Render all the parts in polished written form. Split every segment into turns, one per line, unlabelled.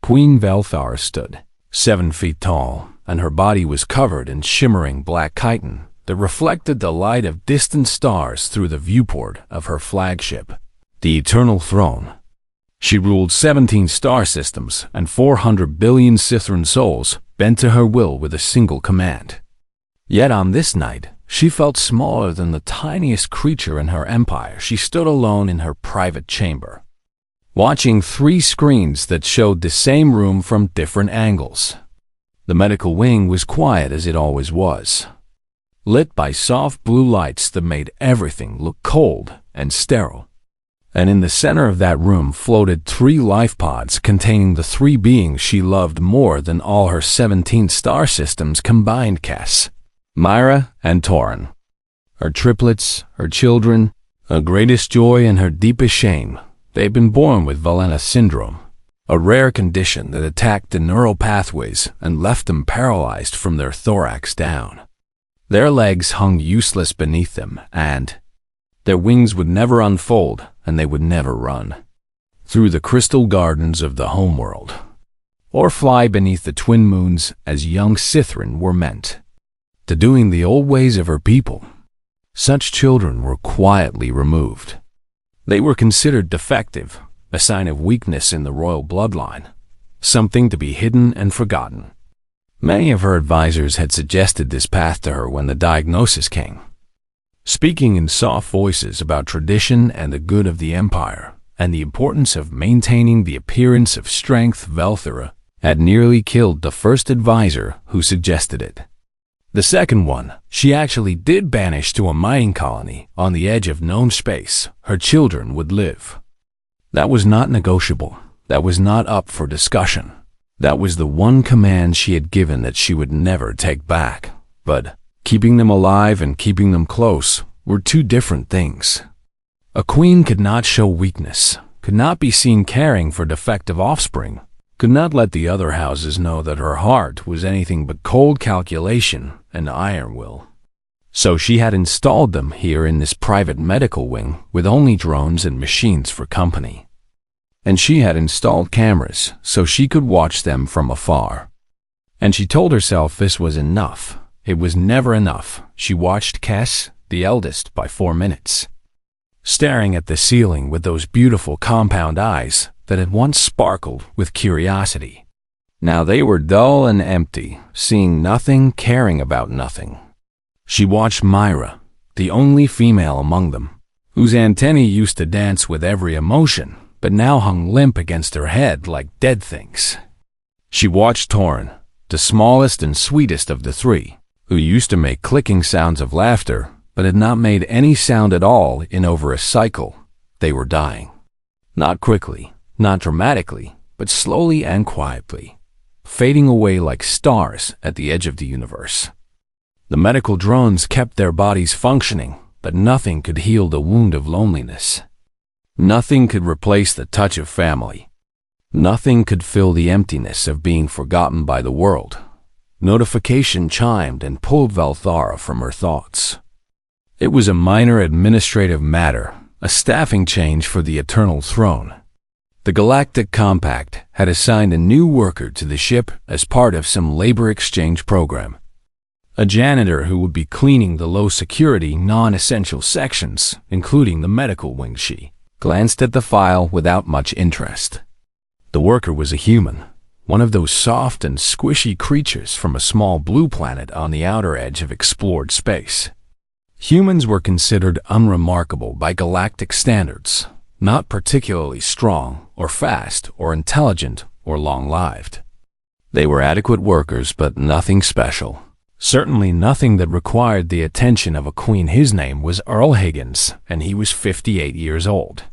Queen Velthar stood, 7 feet tall, and her body was covered in shimmering black chitin that reflected the light of distant stars through the viewport of her flagship, the Eternal Throne. She ruled 17 star systems and 400 billion Sithran souls bent to her will with a single command. Yet on this night, she felt smaller than the tiniest creature in her empire. She stood alone in her private chamber, watching 3 screens that showed the same room from different angles. The medical wing was quiet as it always was, lit by soft blue lights that made everything look cold and sterile. And in the center of that room floated 3 life pods containing the 3 beings she loved more than all her 17 star systems combined: Cass, Myra, and Tauren. Her triplets, her children, her greatest joy and her deepest shame. They'd been born with Valena syndrome, a rare condition that attacked the neural pathways and left them paralyzed from their thorax down. Their legs hung useless beneath them, and their wings would never unfold, and they would never run through the crystal gardens of the homeworld, or fly beneath the twin moons as young Sithran were meant to, doing the old ways of her people. Such children were quietly removed. They were considered defective, a sign of weakness in the royal bloodline, something to be hidden and forgotten. Many of her advisors had suggested this path to her when the diagnosis came, speaking in soft voices about tradition and the good of the empire, and the importance of maintaining the appearance of strength. Velthara had nearly killed the first advisor who suggested it. The second one, she actually did banish to a mining colony on the edge of known space. Her children would live. That was not negotiable. That was not up for discussion. That was the one command she had given that she would never take back. But keeping them alive and keeping them close were 2 different things. A queen could not show weakness, could not be seen caring for defective offspring, could not let the other houses know that her heart was anything but cold calculation and iron will. So she had installed them here in this private medical wing with only drones and machines for company. And she had installed cameras so she could watch them from afar. And she told herself this was enough. It was never enough. She watched Cass, the eldest, by 4 minutes, staring at the ceiling with those beautiful compound eyes that had once sparkled with curiosity. Now they were dull and empty, seeing nothing, caring about nothing. She watched Myra, the only female among them, whose antennae used to dance with every emotion, but now hung limp against her head like dead things. She watched Tauren, the smallest and sweetest of the 3, who used to make clicking sounds of laughter, but had not made any sound at all in over a cycle. They were dying. Not quickly, not dramatically, but slowly and quietly, fading away like stars at the edge of the universe. The medical drones kept their bodies functioning, but nothing could heal the wound of loneliness. Nothing could replace the touch of family. Nothing could fill the emptiness of being forgotten by the world. Notification chimed and pulled Velthara from her thoughts. It was a minor administrative matter, a staffing change for the Eternal Throne. The Galactic Compact had assigned a new worker to the ship as part of some labor exchange program. A janitor who would be cleaning the low-security, non-essential sections, including the medical wing. She glanced at the file without much interest. The worker was a human, one of those soft and squishy creatures from a small blue planet on the outer edge of explored space. Humans were considered unremarkable by galactic standards, not particularly strong or fast or intelligent or long-lived. They were adequate workers, but nothing special. Certainly nothing that required the attention of a queen. His name was Earl Higgins, and he was 58 years old.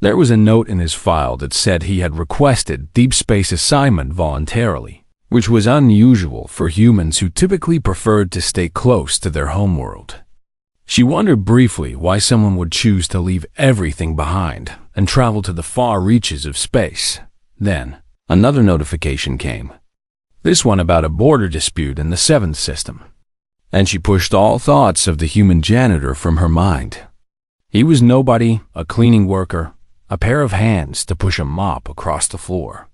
There was a note in his file that said he had requested deep space assignment voluntarily, which was unusual for humans who typically preferred to stay close to their homeworld. She wondered briefly why someone would choose to leave everything behind and travel to the far reaches of space. Then, another notification came. This one about a border dispute in the 7th system. And she pushed all thoughts of the human janitor from her mind. He was nobody, a cleaning worker, a pair of hands to push a mop across the floor.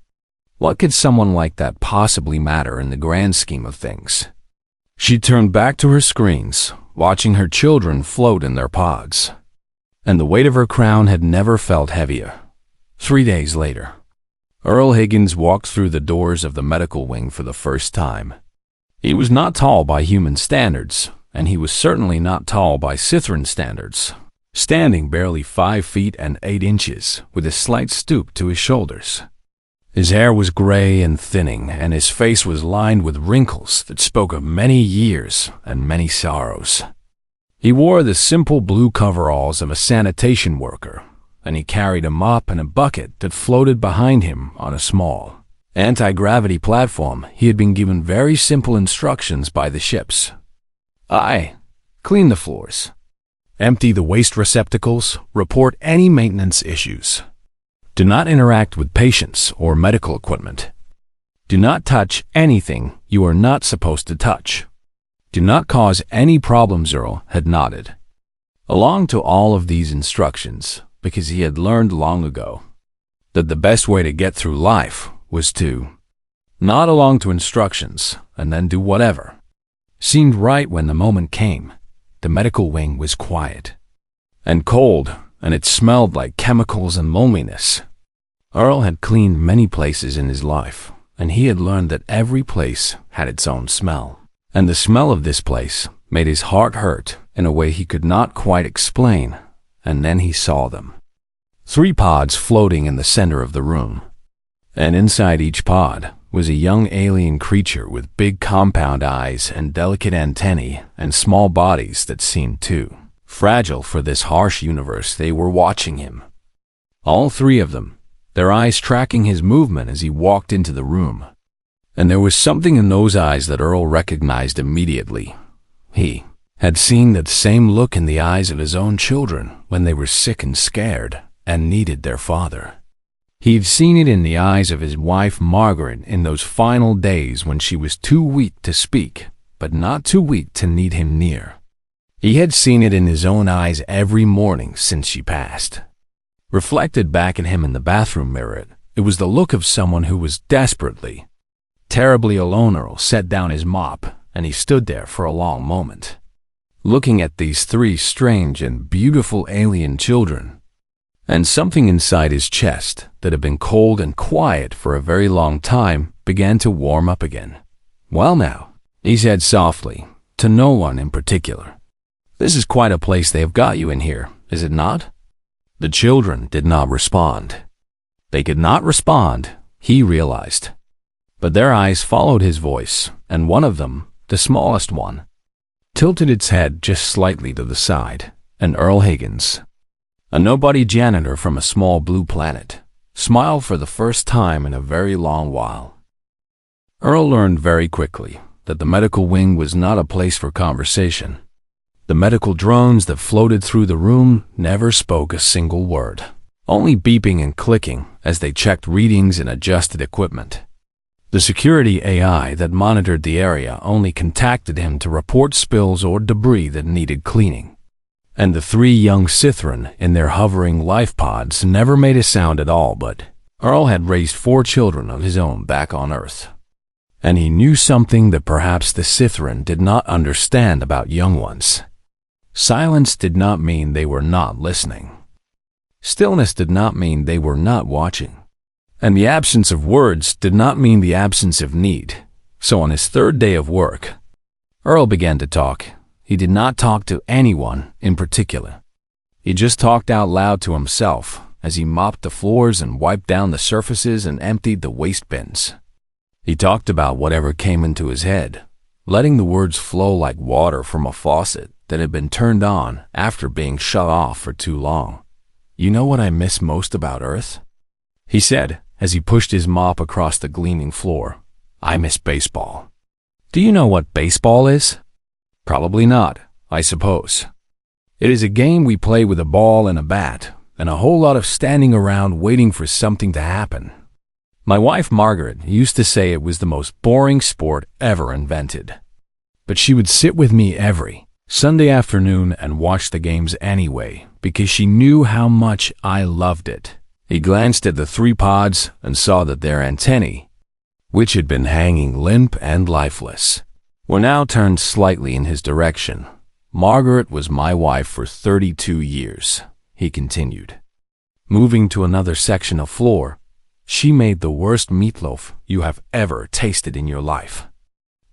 What could someone like that possibly matter in the grand scheme of things? She turned back to her screens, watching her children float in their pods. And the weight of her crown had never felt heavier. 3 days later, Earl Higgins walked through the doors of the medical wing for the first time. He was not tall by human standards, and he was certainly not tall by Sithran standards, standing barely 5 feet and 8 inches, with a slight stoop to his shoulders. His hair was gray and thinning, and his face was lined with wrinkles that spoke of many years and many sorrows. He wore the simple blue coveralls of a sanitation worker, and he carried a mop and a bucket that floated behind him on a small anti-gravity platform. He had been given very simple instructions by the ships. Clean the floors. Empty the waste receptacles. Report any maintenance issues. Do not interact with patients or medical equipment. Do not touch anything you are not supposed to touch. Do not cause any problems. Earl had nodded along to all of these instructions because he had learned long ago that the best way to get through life was to nod along to instructions and then do whatever seemed right when the moment came. The medical wing was quiet and cold, and it smelled like chemicals and loneliness. Earl had cleaned many places in his life, and he had learned that every place had its own smell. And the smell of this place made his heart hurt in a way he could not quite explain. And then he saw them. 3 pods floating in the center of the room. And inside each pod was a young alien creature with big compound eyes and delicate antennae and small bodies that seemed too fragile for this harsh universe. They were watching him. All 3 of them, their eyes tracking his movement as he walked into the room. And there was something in those eyes that Earl recognized immediately. He had seen that same look in the eyes of his own children when they were sick and scared and needed their father. He'd seen it in the eyes of his wife Margaret in those final days when she was too weak to speak, but not too weak to need him near. He had seen it in his own eyes every morning since she passed. Reflected back at him in the bathroom mirror, it was the look of someone who was desperately, terribly alone. Earl set down his mop, and he stood there for a long moment, looking at these 3 strange and beautiful alien children. And something inside his chest that had been cold and quiet for a very long time began to warm up again. "Well now," he said softly, to no one in particular, "this is quite a place they have got you in here, is it not?" The children did not respond. They could not respond, he realized. But their eyes followed his voice, and one of them, the smallest one, tilted its head just slightly to the side, and Earl Higgins, a nobody janitor from a small blue planet, smiled for the first time in a very long while. Earl learned very quickly that the medical wing was not a place for conversation. The medical drones that floated through the room never spoke a single word, only beeping and clicking as they checked readings and adjusted equipment. The security AI that monitored the area only contacted him to report spills or debris that needed cleaning. And the 3 young Sithran in their hovering life pods never made a sound at all. But Earl had raised 4 children of his own back on Earth, and he knew something that perhaps the Sithran did not understand about young ones. Silence did not mean they were not listening. Stillness did not mean they were not watching. And the absence of words did not mean the absence of need. So on his 3rd day of work, Earl began to talk. He did not talk to anyone in particular. He just talked out loud to himself as he mopped the floors and wiped down the surfaces and emptied the waste bins. He talked about whatever came into his head, letting the words flow like water from a faucet that had been turned on after being shut off for too long. "You know what I miss most about Earth?" he said as he pushed his mop across the gleaming floor. "I miss baseball." "Do you know what baseball is?" "Probably not, I suppose. It is a game we play with a ball and a bat, and a whole lot of standing around waiting for something to happen. My wife Margaret used to say it was the most boring sport ever invented. But she would sit with me every Sunday afternoon and watch the games anyway, because she knew how much I loved it." He glanced at the 3 pods and saw that their antennae which had been hanging limp and lifeless, were now turned slightly in his direction. "Margaret was my wife for 32 years, he continued, moving to another section of floor. "She made the worst meatloaf you have ever tasted in your life.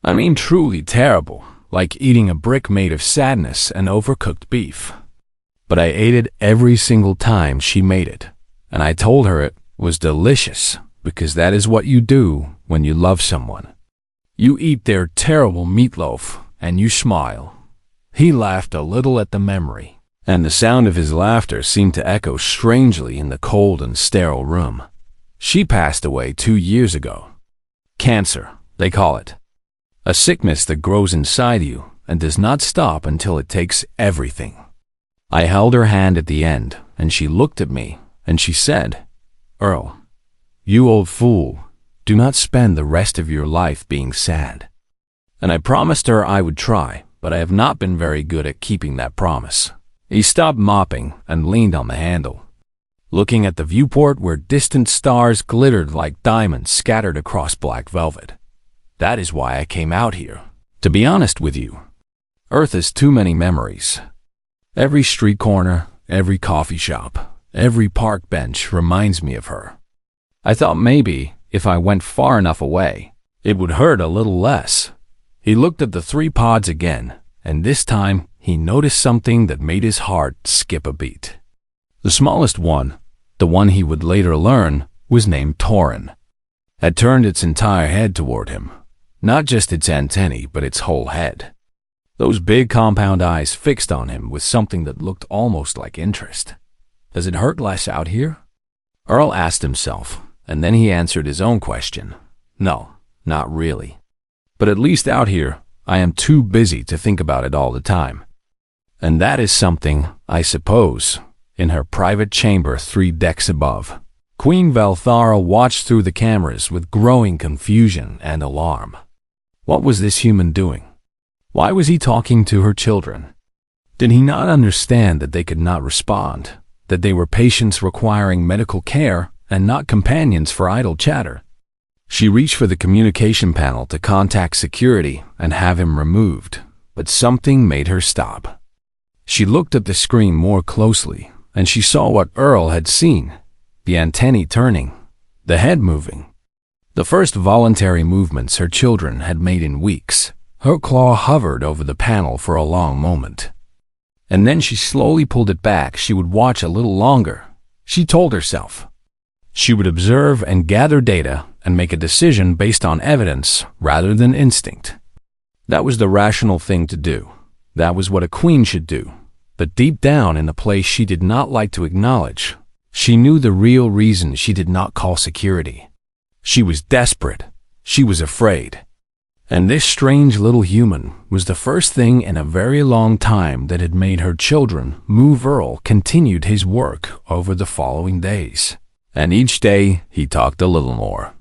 I mean, truly terrible, like eating a brick made of sadness and overcooked beef. But I ate it every single time she made it, and I told her it was delicious, because that is what you do when you love someone. You eat their terrible meatloaf, and you smile." He laughed a little at the memory, and the sound of his laughter seemed to echo strangely in the cold and sterile room. "She passed away 2 years ago. Cancer, they call it. A sickness that grows inside you and does not stop until it takes everything." I held her hand at the end, and she looked at me, and she said, "Earl, you old fool, do not spend the rest of your life being sad." And I promised her I would try, but I have not been very good at keeping that promise. He stopped mopping and leaned on the handle, looking at the viewport where distant stars glittered like diamonds scattered across black velvet. "That is why I came out here. To be honest with you, Earth has too many memories. Every street corner, every coffee shop, every park bench reminds me of her. I thought maybe if I went far enough away, it would hurt a little less." He looked at the 3 pods again, and this time he noticed something that made his heart skip a beat. The smallest one, the one he would later learn was named Torin, had turned its entire head toward him, not just its antennae, but its whole head. Those big compound eyes fixed on him with something that looked almost like interest. "Does it hurt less out here?" Earl asked himself, and then he answered his own question. "No, not really. But at least out here, I am too busy to think about it all the time." And that is something, I suppose. In her private chamber 3 decks above, Queen Velthara watched through the cameras with growing confusion and alarm. What was this human doing? Why was he talking to her children? Did he not understand that they could not respond, that they were patients requiring medical care and not companions for idle chatter? She reached for the communication panel to contact security and have him removed, but something made her stop. She looked at the screen more closely, and she saw what Earl had seen: the antennae turning, the head moving. The first voluntary movements her children had made in weeks. Her claw hovered over the panel for a long moment, and then she slowly pulled it back. She would watch a little longer, she told herself. She would observe and gather data and make a decision based on evidence rather than instinct. That was the rational thing to do. That was what a queen should do. But deep down in a place she did not like to acknowledge, she knew the real reason she did not call security. She was desperate. She was afraid. And this strange little human was the first thing in a very long time that had made her children move. Earl continued his work over the following days, and each day he talked a little more.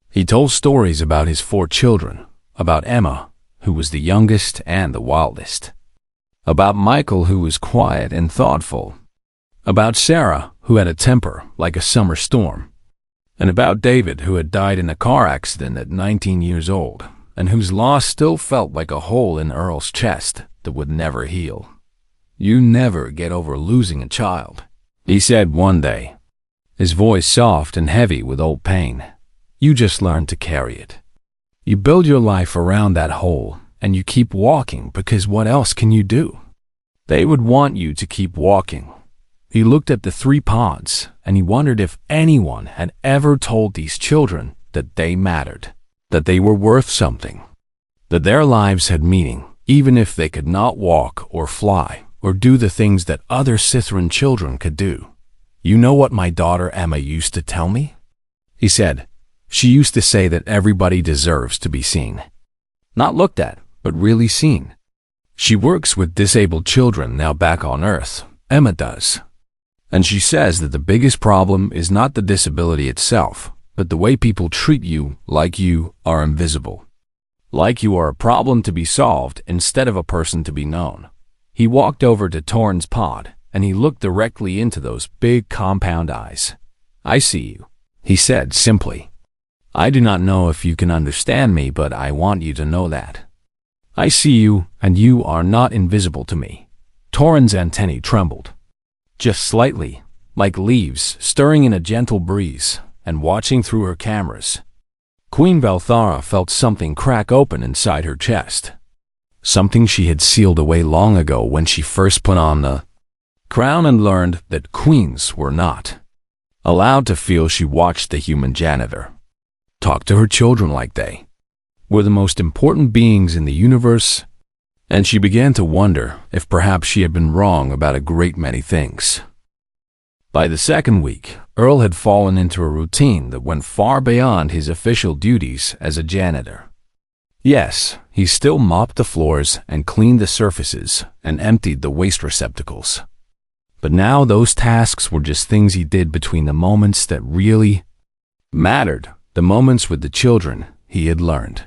He told stories about his 4 children, about Emma, who was the youngest and the wildest, about Michael, who was quiet and thoughtful, about Sarah, who had a temper like a summer storm, and about David, who had died in a car accident at 19 years old, and whose loss still felt like a hole in Earl's chest that would never heal. "You never get over losing a child," he said one day, his voice soft and heavy with old pain. "You just learn to carry it. You build your life around that hole, and you keep walking, because what else can you do? They would want you to keep walking." He looked at the 3 pods, and he wondered if anyone had ever told these children that they mattered, that they were worth something, that their lives had meaning, even if they could not walk or fly or do the things that other Sithran children could do. "You know what my daughter Emma used to tell me?" he said. "She used to say that everybody deserves to be seen. Not looked at, but really seen. She works with disabled children now back on Earth, Emma does. And she says that the biggest problem is not the disability itself, but the way people treat you like you are invisible. Like you are a problem to be solved instead of a person to be known." He walked over to Torin's pod, and he looked directly into those big compound eyes. "I see you," he said simply. I do not know if you can understand me, but I want you to know that. I see you, and you are not invisible to me." Torin's antennae trembled. Just slightly, like leaves stirring in a gentle breeze, and watching through her cameras. Queen Valthara felt something crack open inside her chest. Something she had sealed away long ago when she first put on the crown and learned that queens were not allowed to feel. She watched the human janitor talk to her children like they were the most important beings in the universe, and she began to wonder if perhaps she had been wrong about a great many things. By the second week, Earl had fallen into a routine that went far beyond his official duties as a janitor. Yes, he still mopped the floors and cleaned the surfaces and emptied the waste receptacles. But now those tasks were just things he did between the moments that really mattered, the moments with the children he had learned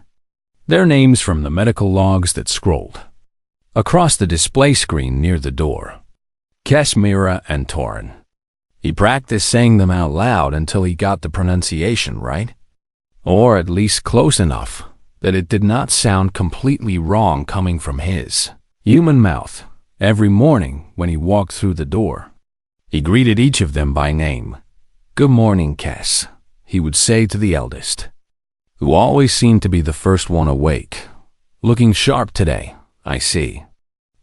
their names from the medical logs that scrolled across the display screen near the door. Kes, Mira, and Torin. He practiced saying them out loud until he got the pronunciation right, or at least close enough that it did not sound completely wrong coming from his human mouth. Every morning when he walked through the door, he greeted each of them by name. "Good morning, Kes," he would say to the eldest, who always seemed to be the first one awake. "Looking sharp today, I see.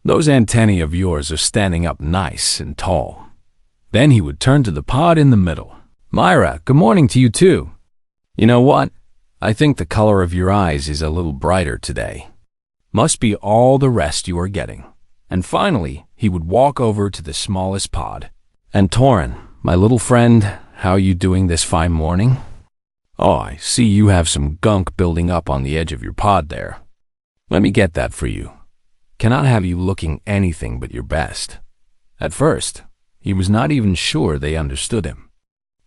Those antennae of yours are standing up nice and tall." Then he would turn to the pod in the middle. "Myra, good morning to you too. You know what? I think the color of your eyes is a little brighter today. Must be all the rest you are getting." And finally, he would walk over to the smallest pod. "And Torin, my little friend, how are you doing this fine morning? Oh, I see you have some gunk building up on the edge of your pod there. Let me get that for you. Cannot have you looking anything but your best." At first, he was not even sure they understood him.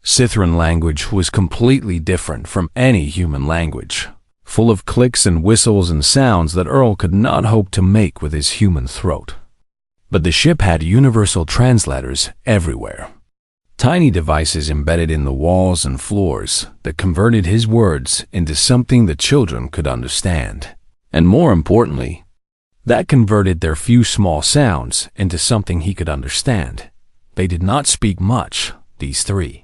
Sithran language was completely different from any human language, full of clicks and whistles and sounds that Earl could not hope to make with his human throat. But the ship had universal translators everywhere. Tiny devices embedded in the walls and floors that converted his words into something the children could understand. And more importantly, that converted their few small sounds into something he could understand. They did not speak much, these three.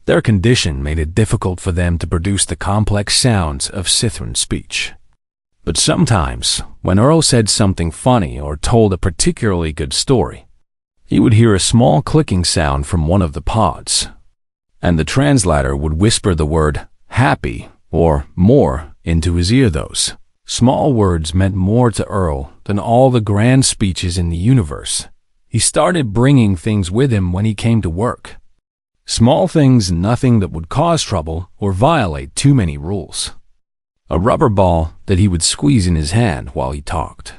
Their condition made it difficult for them to produce the complex sounds of Sithran speech. But sometimes, when Earl said something funny or told a particularly good story, he would hear a small clicking sound from one of the pods, and the translator would whisper the word happy or more into his ear. Those small words meant more to Earl than all the grand speeches in the universe. He started bringing things with him when he came to work. Small things, nothing that would cause trouble or violate too many rules. A rubber ball that he would squeeze in his hand while he talked,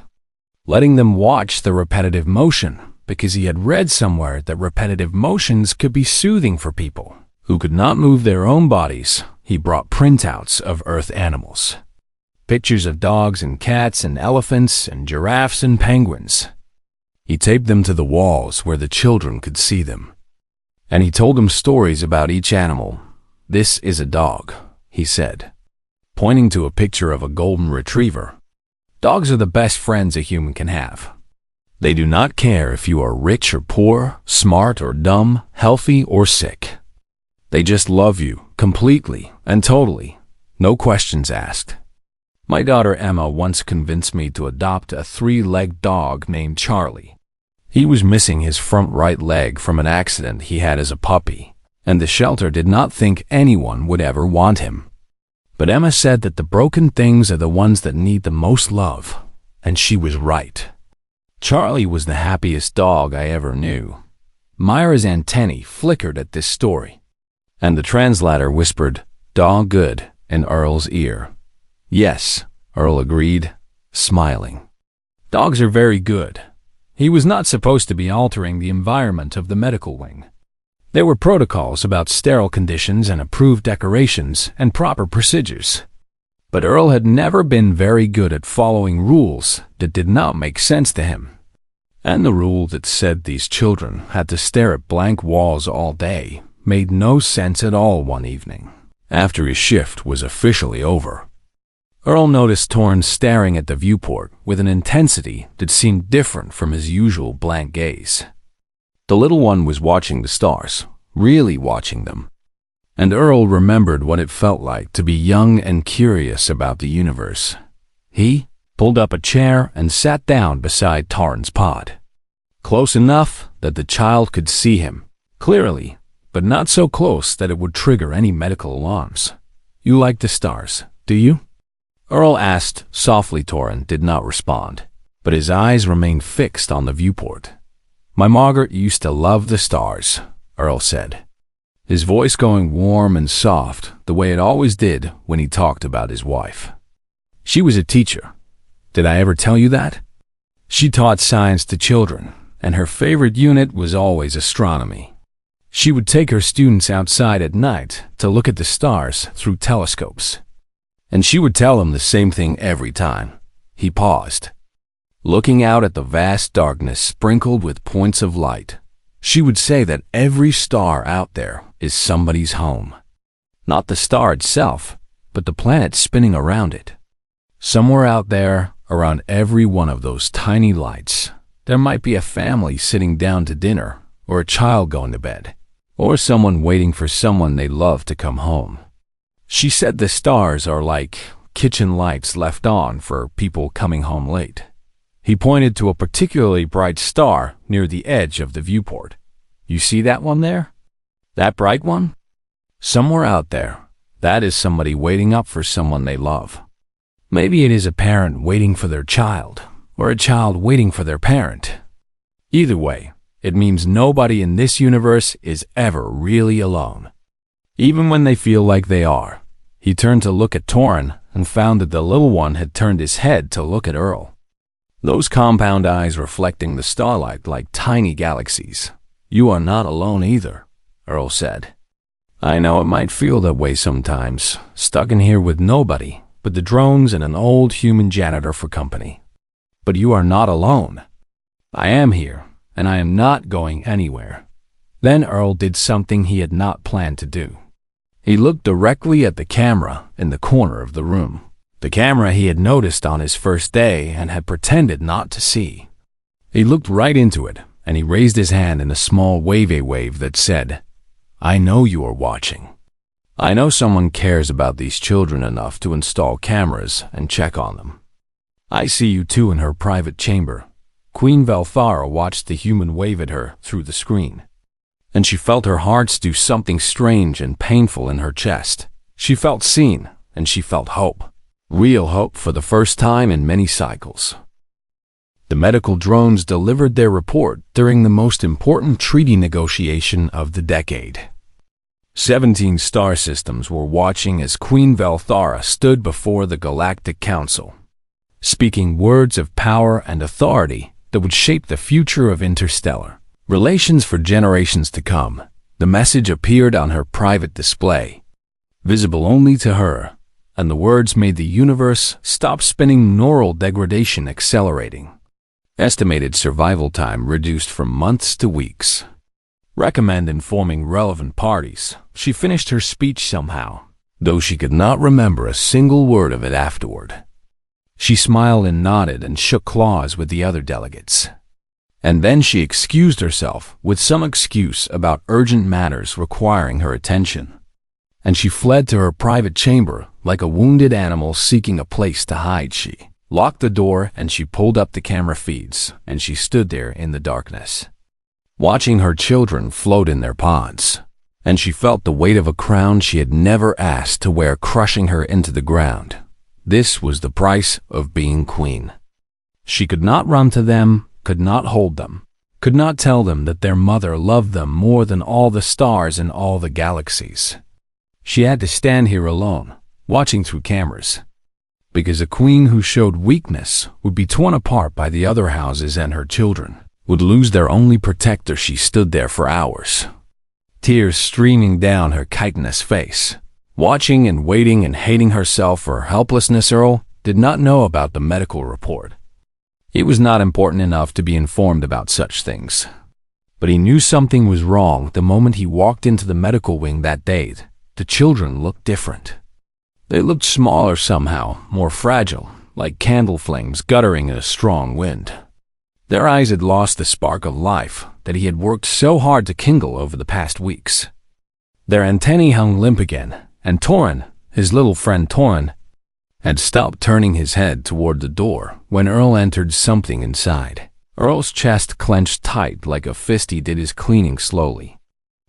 letting them watch the repetitive motion, because he had read somewhere that repetitive motions could be soothing for people who could not move their own bodies. He brought printouts of Earth animals, pictures of dogs and cats and elephants and giraffes and penguins. He taped them to the walls where the children could see them. And he told them stories about each animal. "This is a dog," he said, pointing to a picture of a golden retriever. "Dogs are the best friends a human can have. They do not care if you are rich or poor, smart or dumb, healthy or sick. They just love you completely and totally, no questions asked. My daughter Emma once convinced me to adopt a 3-legged dog named Charlie. He was missing his front right leg from an accident he had as a puppy, and the shelter did not think anyone would ever want him. But Emma said that the broken things are the ones that need the most love, and she was right. Charlie was the happiest dog I ever knew." Myra's antennae flickered at this story, and the translator whispered, "Dog good," in Earl's ear. "Yes," Earl agreed, smiling. "Dogs are very good." He was not supposed to be altering the environment of the medical wing. There were protocols about sterile conditions and approved decorations and proper procedures. But Earl had never been very good at following rules that did not make sense to him. And the rule that said these children had to stare at blank walls all day made no sense at all one evening. after his shift was officially over. Earl noticed Torrance staring at the viewport with an intensity that seemed different from his usual blank gaze. The little one was watching the stars, really watching them. And Earl remembered what it felt like to be young and curious about the universe. He pulled up a chair and sat down beside Torrance's pod, close enough that the child could see him clearly, but not so close that it would trigger any medical alarms. "You like the stars, do you?" Earl asked softly. Torrance did not respond, but his eyes remained fixed on the viewport. "My Margaret used to love the stars," Earl said, his voice going warm and soft the way it always did when he talked about his wife. "She was a teacher. Did I ever tell you that? She taught science to children, and her favorite unit was always astronomy. She would take her students outside at night to look at the stars through telescopes. And she would tell them the same thing every time." He paused, looking out at the vast darkness sprinkled with points of light. "She would say that every star out there is somebody's home. Not the star itself, but the planet spinning around it. Somewhere out there, around every one of those tiny lights, there might be a family sitting down to dinner, or a child going to bed, or someone waiting for someone they love to come home. She said the stars are like kitchen lights left on for people coming home late." He pointed to a particularly bright star near the edge of the viewport. "You see that one there? That bright one? Somewhere out there, that is somebody waiting up for someone they love. Maybe it is a parent waiting for their child, or a child waiting for their parent. Either way, it means nobody in this universe is ever really alone, even when they feel like they are." He turned to look at Torrance and found that the little one had turned his head to look at Earl, those compound eyes reflecting the starlight like tiny galaxies. "You are not alone either," Earl said. "I know it might feel that way sometimes, stuck in here with nobody but the drones and an old human janitor for company. But you are not alone. I am here, and I am not going anywhere." Then Earl did something he had not planned to do. He looked directly at the camera in the corner of the room, the camera he had noticed on his first day and had pretended not to see. He looked right into it, and he raised his hand in a small wave that said, "I know you are watching. I know someone cares about these children enough to install cameras and check on them. I see you too." In her private chamber, Queen Velthara watched the human wave at her through the screen, and she felt her heart do something strange and painful in her chest. She felt seen, and she felt hope. Real hope for the first time in many cycles. The medical drones delivered their report during the most important treaty negotiation of the decade. 17 star systems were watching as Queen Velthara stood before the Galactic Council, speaking words of power and authority that would shape the future of interstellar relations for generations to come. The message appeared on her private display, visible only to her, and the words made the universe stop spinning. Neural degradation accelerating. Estimated survival time reduced from months to weeks. Recommend informing relevant parties. She finished her speech somehow, though she could not remember a single word of it afterward. She smiled and nodded and shook claws with the other delegates. And then she excused herself with some excuse about urgent matters requiring her attention. And she fled to her private chamber like a wounded animal seeking a place to hide. She locked the door and she pulled up the camera feeds, and she stood there in the darkness, watching her children float in their pods. And she felt the weight of a crown she had never asked to wear crushing her into the ground. This was the price of being queen. She could not run to them, could not hold them, could not tell them that their mother loved them more than all the stars in all the galaxies. She had to stand here alone, watching through cameras, because a queen who showed weakness would be torn apart by the other houses, and her children would lose their only protector. She stood there for hours, tears streaming down her chitinous face, watching and waiting and hating herself for her helplessness. Earl did not know about the medical report. It was not important enough to be informed about such things. But he knew something was wrong the moment he walked into the medical wing that day the children looked different. They looked smaller somehow, more fragile, like candle flames guttering in a strong wind. Their eyes had lost the spark of life that he had worked so hard to kindle over the past weeks. Their antennae hung limp again, and Torin, his little friend Torin, had stopped turning his head toward the door when Earl entered something inside. Earl's chest clenched tight like a fist. He did his cleaning slowly,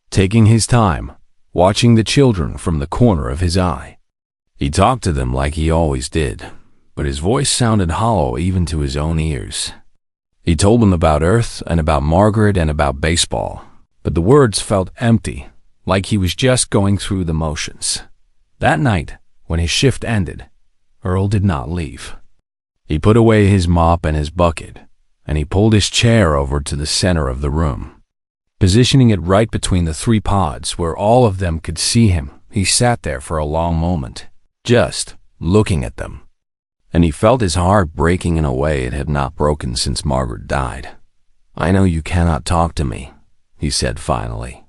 taking his time, watching the children from the corner of his eye. He talked to them like he always did, but his voice sounded hollow even to his own ears. He told them about Earth and about Margaret and about baseball, but the words felt empty, like he was just going through the motions. That night, when his shift ended, Earl did not leave. He put away his mop and his bucket, and he pulled his chair over to the center of the room. Positioning it right between the three pods where all of them could see him, he sat there for a long moment, just looking at them. And he felt his heart breaking in a way it had not broken since Margaret died. "I know you cannot talk to me," he said finally,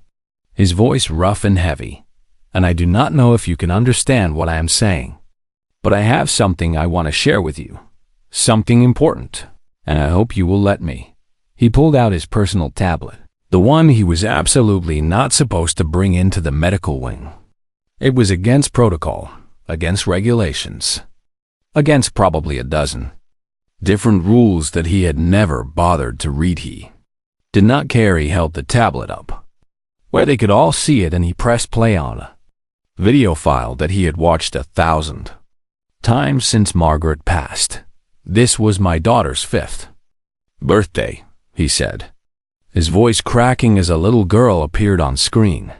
his voice rough and heavy, "and I do not know if you can understand what I am saying. But I have something I want to share with you, something important, and I hope you will let me." He pulled out his personal tablet, the one he was absolutely not supposed to bring into the medical wing. It was against protocol, against regulations, against probably a dozen different rules that he had never bothered to read. He did not care. He held the tablet up where they could all see it, and he pressed play on a video file that he had watched 1,000 times since Margaret passed. "This was my daughter's 5th birthday," he said, his voice cracking as a little girl appeared on screen,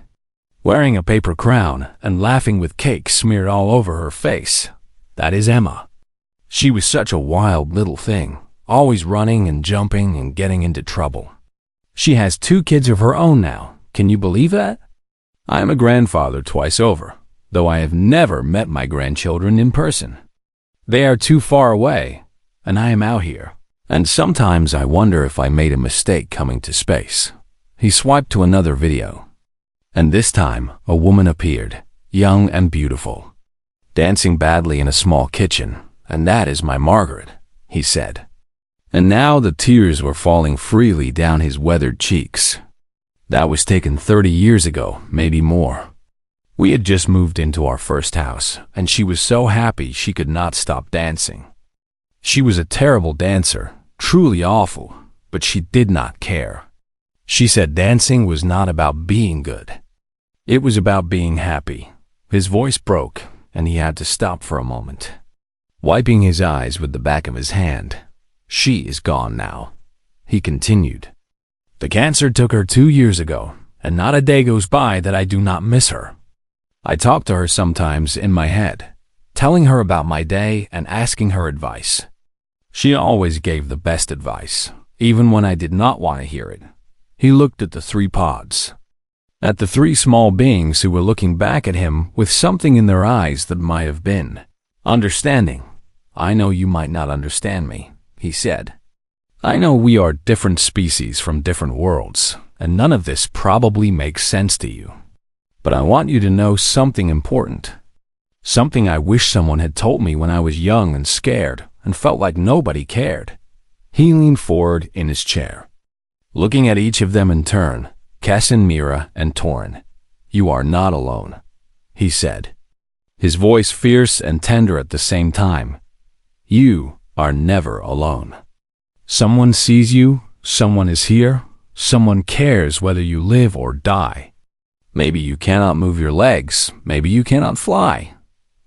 wearing a paper crown and laughing with cake smeared all over her face. "That is Emma. She was such a wild little thing, always running and jumping and getting into trouble. She has 2 kids of her own now. Can you believe that? I am a grandfather twice over, though I have never met my grandchildren in person. They are too far away, and I am out here. And sometimes I wonder if I made a mistake coming to space." He swiped to another video, and this time a woman appeared, young and beautiful, dancing badly in a small kitchen. "And that is my Margaret," he said. And now the tears were falling freely down his weathered cheeks. That was taken 30 years ago, maybe more. We had just moved into our first house, and she was so happy she could not stop dancing. She was a terrible dancer, truly awful, but she did not care. She said dancing was not about being good. It was about being happy. His voice broke, and he had to stop for a moment, wiping his eyes with the back of his hand. "She is gone now," he continued. "The cancer took her 2 years ago, and not a day goes by that I do not miss her. I talk to her sometimes in my head, telling her about my day and asking her advice. She always gave the best advice, even when I did not want to hear it." He looked at the 3 pods, at the 3 small beings who were looking back at him with something in their eyes that might have been understanding. "I know you might not understand me," he said. "I know we are different species from different worlds, and none of this probably makes sense to you. But I want you to know something important, something I wish someone had told me when I was young and scared and felt like nobody cared." He leaned forward in his chair, looking at each of them in turn, Kessin, Mira, and Torin. "You are not alone," he said, his voice fierce and tender at the same time. "You are never alone. Someone sees you, someone is here, someone cares whether you live or die. Maybe you cannot move your legs, maybe you cannot fly,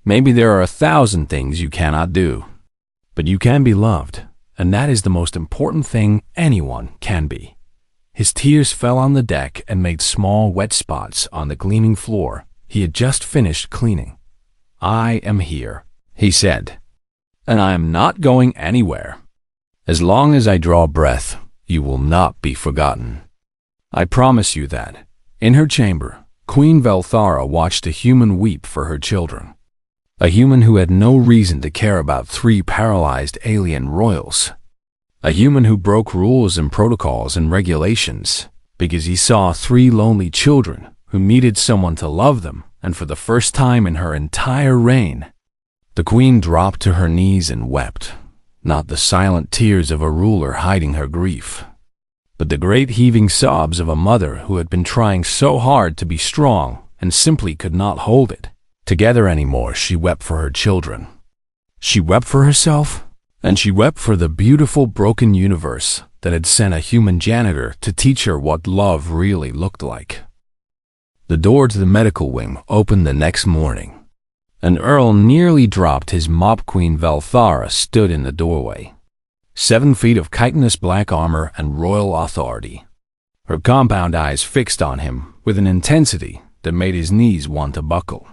maybe there are 1,000 things you cannot do. But you can be loved, and that is the most important thing anyone can be." His tears fell on the deck and made small wet spots on the gleaming floor he had just finished cleaning. "I am here," he said, "and I am not going anywhere. As long as I draw breath, you will not be forgotten. I promise you that." In her chamber, Queen Velthara watched a human weep for her children. A human who had no reason to care about 3 paralyzed alien royals. A human who broke rules and protocols and regulations because he saw 3 lonely children who needed someone to love them and for the first time in her entire reign. The queen dropped to her knees and wept, not the silent tears of a ruler hiding her grief, but the great heaving sobs of a mother who had been trying so hard to be strong and simply could not hold it together anymore. She wept for her children. She wept for herself, and she wept for the beautiful broken universe that had sent a human janitor to teach her what love really looked like. The door to the medical wing opened the next morning, and Earl nearly dropped his mop. Queen Valthara stood in the doorway, 7 feet of chitinous black armor and royal authority, her compound eyes fixed on him with an intensity that made his knees want to buckle.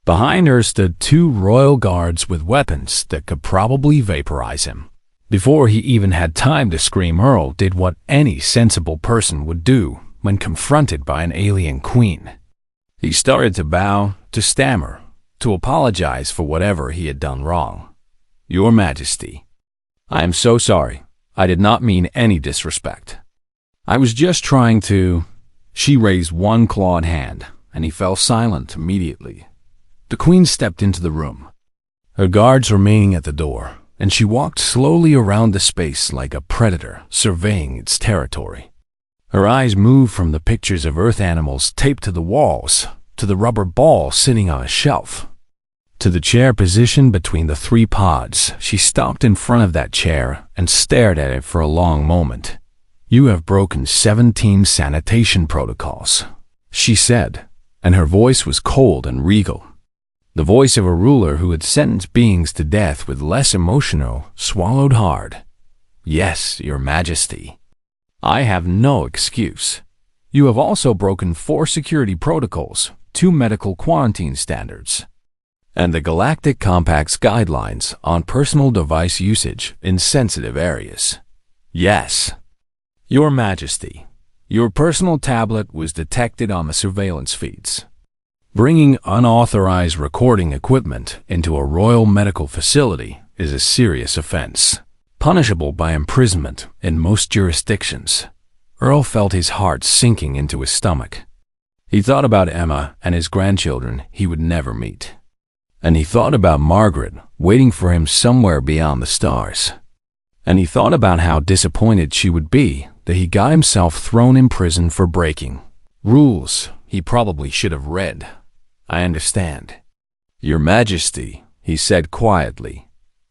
Behind her stood 2 royal guards with weapons that could probably vaporize him. Before he even had time to scream, Earl did what any sensible person would do when confronted by an alien queen. He started to bow, to stammer, to apologize for whatever he had done wrong. "Your Majesty, I am so sorry. I did not mean any disrespect. I was just trying to—" She raised one clawed hand, and he fell silent immediately. The queen stepped into the room, her guards remaining at the door, and she walked slowly around the space like a predator surveying its territory. Her eyes moved from the pictures of earth animals taped to the walls, to the rubber ball sitting on a shelf, to the chair positioned between the 3 pods. She stopped in front of that chair and stared at it for a long moment. "You have broken 17 sanitation protocols," she said, and her voice was cold and regal. The voice of a ruler who had sentenced beings to death with less emotional, swallowed hard. "Yes, Your Majesty. I have no excuse. You have also broken 4 security protocols, 2 medical quarantine standards, and the Galactic Compact's guidelines on personal device usage in sensitive areas. Yes, Your Majesty, your personal tablet was detected on the surveillance feeds. Bringing unauthorized recording equipment into a royal medical facility is a serious offense, punishable by imprisonment in most jurisdictions." Earl felt his heart sinking into his stomach. He thought about Emma and his grandchildren he would never meet. And he thought about Margaret waiting for him somewhere beyond the stars. And he thought about how disappointed she would be that he got himself thrown in prison for breaking rules he probably should have read. "I understand. Your Majesty," he said quietly.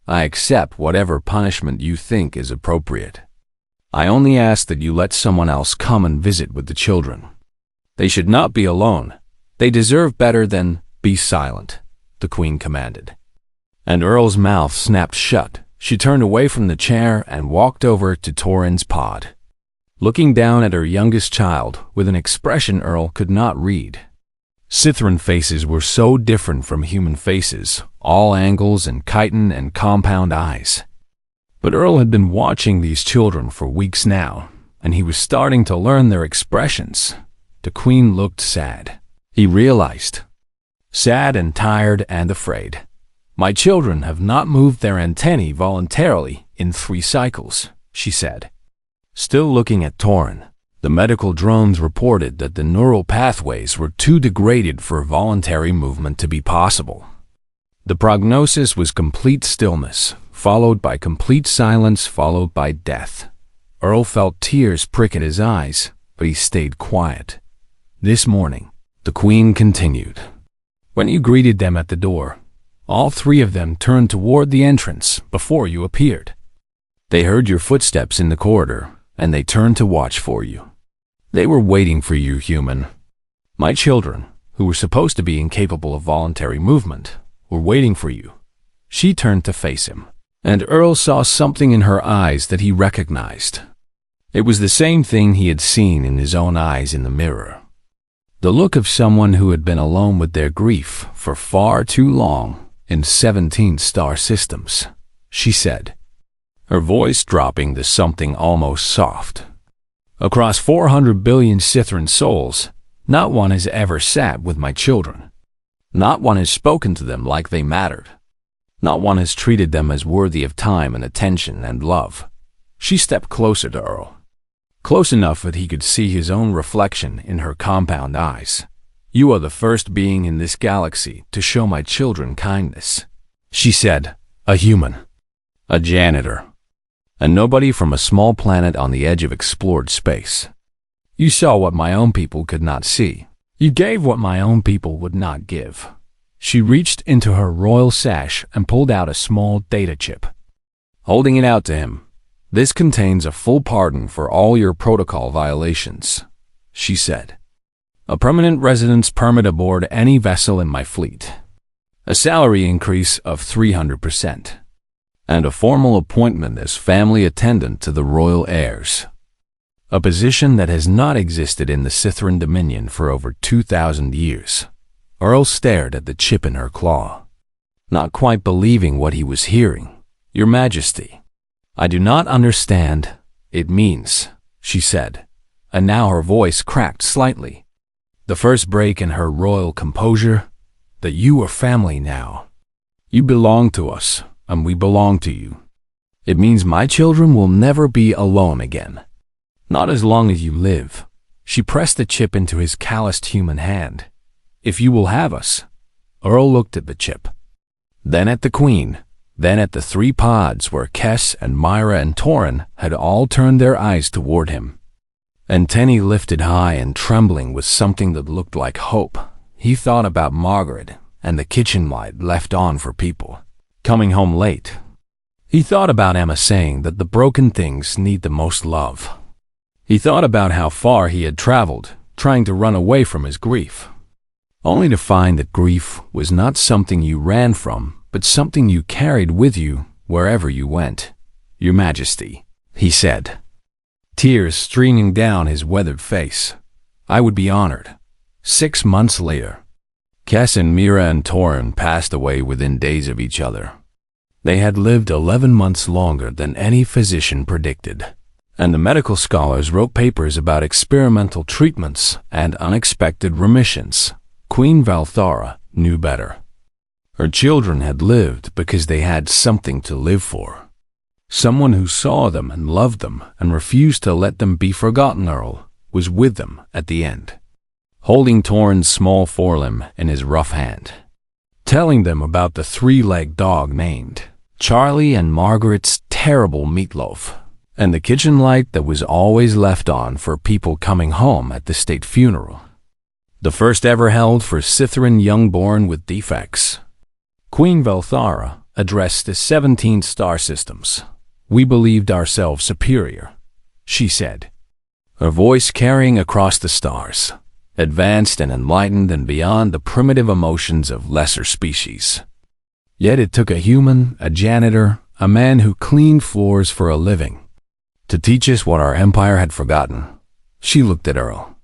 "I accept whatever punishment you think is appropriate. I only ask that you let someone else come and visit with the children. They should not be alone. They deserve better than—" "Be silent," the queen commanded. And Earl's mouth snapped shut. She turned away from the chair and walked over to Torin's pod, looking down at her youngest child with an expression Earl could not read. Sithran faces were so different from human faces, all angles and chitin and compound eyes. But Earl had been watching these children for weeks now, and he was starting to learn their expressions. The queen looked sad, he realized. Sad and tired and afraid. "My children have not moved their antennae voluntarily in 3 cycles, she said. Still looking at Torin, the medical drones reported that the neural pathways were too degraded for voluntary movement to be possible. The prognosis was complete stillness, followed by complete silence, followed by death. Earl felt tears prick at his eyes, but he stayed quiet. "This morning," the queen continued, "when you greeted them at the door, all 3 of them turned toward the entrance before you appeared. They heard your footsteps in the corridor, and they turned to watch for you. They were waiting for you, human. My children, who were supposed to be incapable of voluntary movement, were waiting for you." She turned to face him, and Earl saw something in her eyes that he recognized. It was the same thing he had seen in his own eyes in the mirror. The look of someone who had been alone with their grief for far too long in 17 star systems, she said, her voice dropping to something almost soft. "Across 400 billion Sithran souls, not one has ever sat with my children. Not one has spoken to them like they mattered. Not one has treated them as worthy of time and attention and love." She stepped closer to Earl, close enough that he could see his own reflection in her compound eyes. You are the first being in this galaxy to show my children kindness, she said. A human, a janitor, and nobody from a small planet on the edge of explored space. You saw what my own people could not see. You gave what my own people would not give. She reached into her royal sash and pulled out a small data chip. Holding it out to him, "This contains a full pardon for all your protocol violations," she said. "A permanent residence permit aboard any vessel in my fleet. A salary increase of 300%. And a formal appointment as family attendant to the royal heirs. A position that has not existed in the Scytheran Dominion for over 2,000 years. Earl stared at the chip in her claw, not quite believing what he was hearing. "Your Majesty, I do not understand. It means," she said, and now her voice cracked slightly. The first break in her royal composure, "that you are family now. You belong to us, and we belong to you. It means my children will never be alone again. Not as long as you live." She pressed the chip into his calloused human hand. "If you will have us." Earl looked at the chip, then at the Queen, then at the three pods where Kes and Myra and Torin had all turned their eyes toward him. Antennae lifted high and trembling with something that looked like hope. He thought about Margaret and the kitchen light left on for people coming home late. He thought about Emma saying that the broken things need the most love. He thought about how far he had traveled, trying to run away from his grief, only to find that grief was not something you ran from, but something you carried with you wherever you went. "Your Majesty," he said, tears streaming down his weathered face, "I would be honored." 6 months later, Kes and Mira and Torin passed away within days of each other. They had lived 11 months longer than any physician predicted, and the medical scholars wrote papers about experimental treatments and unexpected remissions. Queen Valthara knew better. Her children had lived because they had something to live for. Someone who saw them and loved them and refused to let them be forgotten. Earl was with them at the end, holding Torin's small forelimb in his rough hand, telling them about the three-legged dog named Charlie and Margaret's terrible meatloaf, and the kitchen light that was always left on for people coming home at the state funeral, the first ever held for Scytheran young-born with defects. Queen Valthara addressed the 17 star systems. "We believed ourselves superior," she said, her voice carrying across the stars, advanced and enlightened and beyond the primitive emotions of lesser species. Yet it took a human, a janitor, a man who cleaned floors for a living, to teach us what our empire had forgotten. She looked at Earl,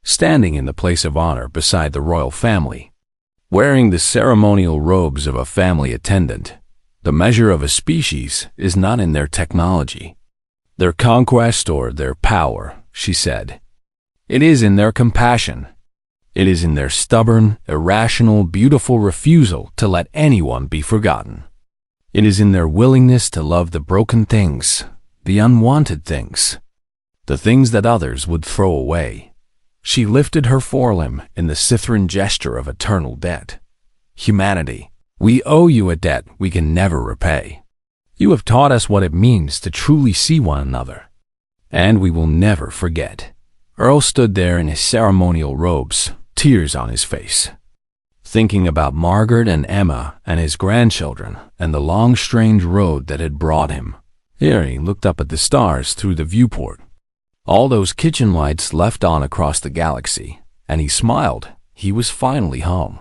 standing in the place of honor beside the royal family, wearing the ceremonial robes of a family attendant. "The measure of a species is not in their technology, their conquest, or their power," she said. "It is in their compassion. It is in their stubborn, irrational, beautiful refusal to let anyone be forgotten. It is in their willingness to love the broken things, the unwanted things, the things that others would throw away." She lifted her forelimb in the Scytheran gesture of eternal debt. "Humanity, we owe you a debt we can never repay. You have taught us what it means to truly see one another, and we will never forget." Earl stood there in his ceremonial robes, tears on his face, thinking about Margaret and Emma and his grandchildren and the long, strange road that had brought him. Here he looked up at the stars through the viewport, all those kitchen lights left on across the galaxy, and he smiled. He was finally home.